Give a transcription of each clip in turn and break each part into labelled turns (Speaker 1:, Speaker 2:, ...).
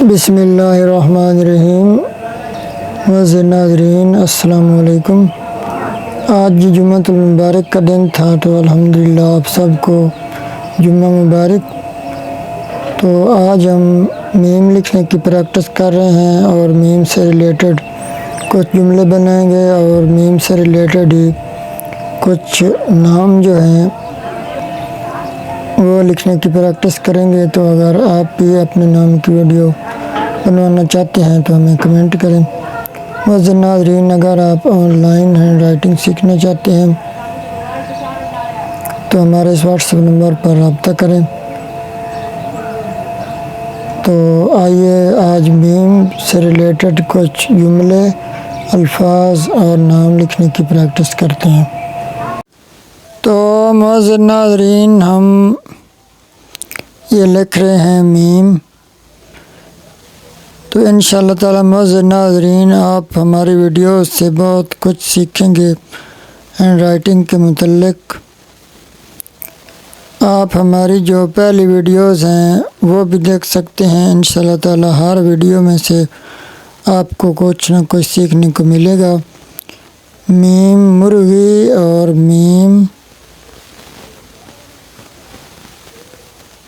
Speaker 1: بسم اللہ الرحمن الرحیم۔ معزز ناظرین السلام علیکم۔ آج جمعۃ المبارک کا دن تھا تو الحمدللہ آپ سب کو جمعہ مبارک۔ تو آج ہم میم لکھنے کی پریکٹس کر رہے ہیں اور میم سے ریلیٹڈ کچھ جملے بنائیں گے اور میم سے ریلیٹڈ ہی کچھ نام جو ہیں وہ لکھنے کی پریکٹس کریں گے۔ تو اگر آپ بھی اپنے نام کی ویڈیو بنوانا چاہتے ہیں تو ہمیں کمنٹ کریں۔ معزز ناظرین، اگر آپ آن لائن ہینڈ رائٹنگ سیکھنا چاہتے ہیں تو ہمارے اس واٹس ایپ نمبر پر رابطہ کریں۔ تو آئیے آج میم سے ریلیٹڈ کچھ جملے، الفاظ اور نام لکھنے کی پریکٹس کرتے ہیں۔ تو معزز ناظرین، ہم یہ لکھ رہے ہیں میم۔ تو انشاءاللہ تعالی معزز ناظرین، آپ ہماری ویڈیوز سے بہت کچھ سیکھیں گے ہینڈ رائٹنگ کے متعلق۔ آپ ہماری جو پہلی ویڈیوز ہیں وہ بھی دیکھ سکتے ہیں۔ انشاءاللہ تعالی ہر ویڈیو میں سے آپ کو کچھ نہ کچھ سیکھنے کو ملے گا۔ میم مرغی اور میم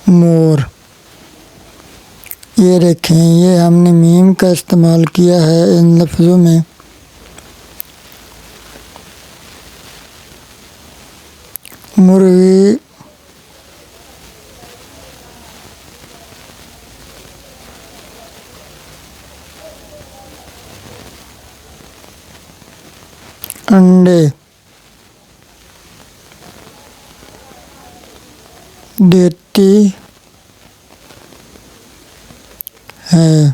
Speaker 1: مور، یہ دیکھیں، یہ ہم نے میم کا استعمال کیا ہے ان لفظوں میں۔ مرغی، انڈے دیتی ہے۔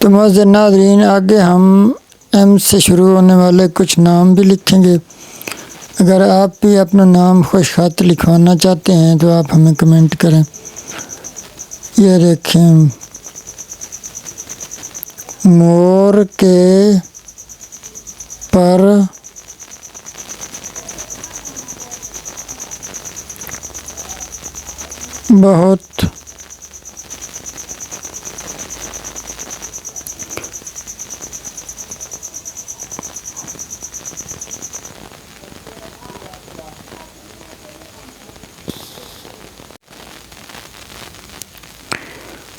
Speaker 1: تو معزز ناظرین، آگے ہم ایم سے شروع ہونے والے کچھ نام بھی لکھیں گے۔ اگر آپ بھی اپنا نام خوش خط لکھوانا چاہتے ہیں تو آپ ہمیں کمنٹ کریں۔ یہ دیکھیں، مور کے پر بہت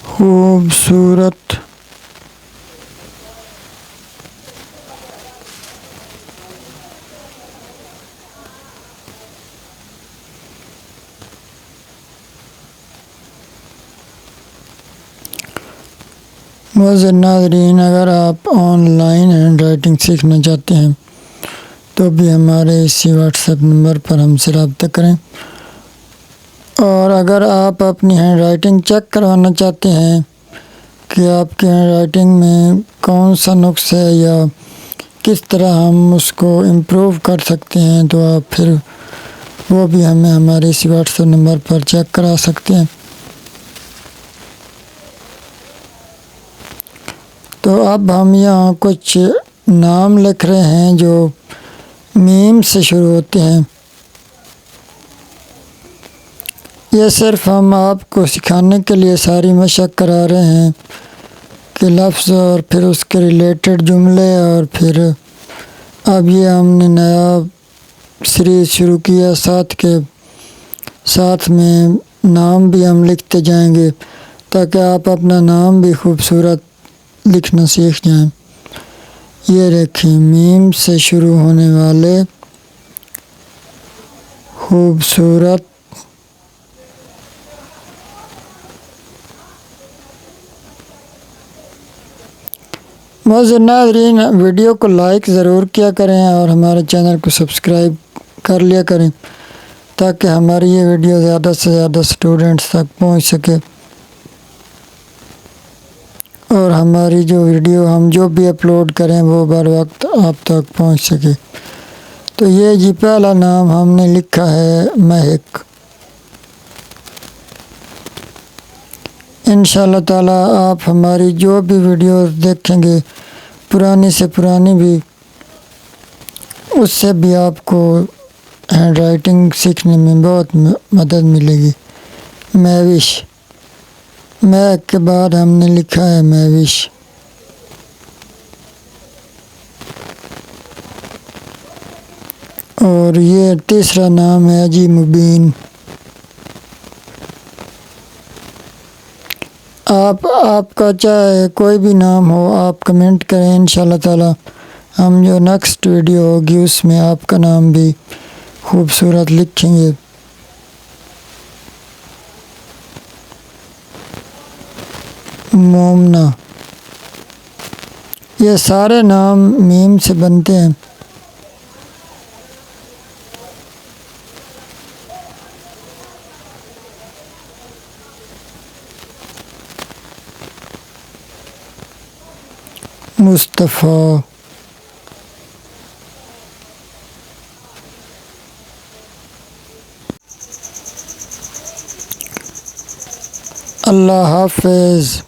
Speaker 1: خوبصورت معزز ناظرین، اگر آپ آن لائن ہینڈ رائٹنگ سیکھنا چاہتے ہیں تو بھی ہمارے اسی واٹس ایپ نمبر پر ہم سے رابطہ کریں۔ اور اگر آپ اپنی ہینڈ رائٹنگ چیک کروانا چاہتے ہیں کہ آپ کی ہینڈ رائٹنگ میں کون سا نقص ہے یا کس طرح ہم اس کو امپروو کر سکتے ہیں تو آپ پھر وہ بھی ہمیں ہمارے اسی واٹس ایپ نمبر پر چیک کرا سکتے ہیں۔ تو اب ہم یہاں کچھ نام لکھ رہے ہیں جو میم سے شروع ہوتے ہیں۔ یہ صرف ہم آپ کو سکھانے کے لیے ساری مشق کرا رہے ہیں کہ لفظ اور پھر اس کے ریلیٹڈ جملے، اور پھر اب یہ ہم نے نیا سیریز شروع کیا ساتھ میں نام بھی ہم لکھتے جائیں گے تاکہ آپ اپنا نام بھی خوبصورت لکھنا سیکھ جائیں۔ یہ دیکھیں، میم سے شروع ہونے والے خوبصورت معزز ناظرین، ویڈیو کو لائک ضرور کیا کریں اور ہمارے چینل کو سبسکرائب کر لیا کریں تاکہ ہماری یہ ویڈیو زیادہ سے زیادہ اسٹوڈنٹس تک پہنچ سکے اور ہماری جو ویڈیو ہم جو بھی اپلوڈ کریں وہ بر وقت آپ تک پہنچ سکے۔ تو یہ جی پہلا نام ہم نے لکھا ہے مہک۔ انشاءاللہ تعالی آپ ہماری جو بھی ویڈیوز دیکھیں گے، پرانی سے پرانی بھی، اس سے بھی آپ کو ہینڈ رائٹنگ سیکھنے میں بہت مدد ملے گی۔ مہوش، مہک کے بعد ہم نے لکھا ہے مہوش۔ اور یہ تیسرا نام ہے جی مبین۔ آپ کا چاہے کوئی بھی نام ہو آپ کمنٹ کریں، انشاءاللہ تعالی ہم جو نیکسٹ ویڈیو ہوگی اس میں آپ کا نام بھی خوبصورت لکھیں گے۔ مومنہ، یہ سارے نام میم سے بنتے ہیں۔ مصطفیٰ، اللہ حافظ۔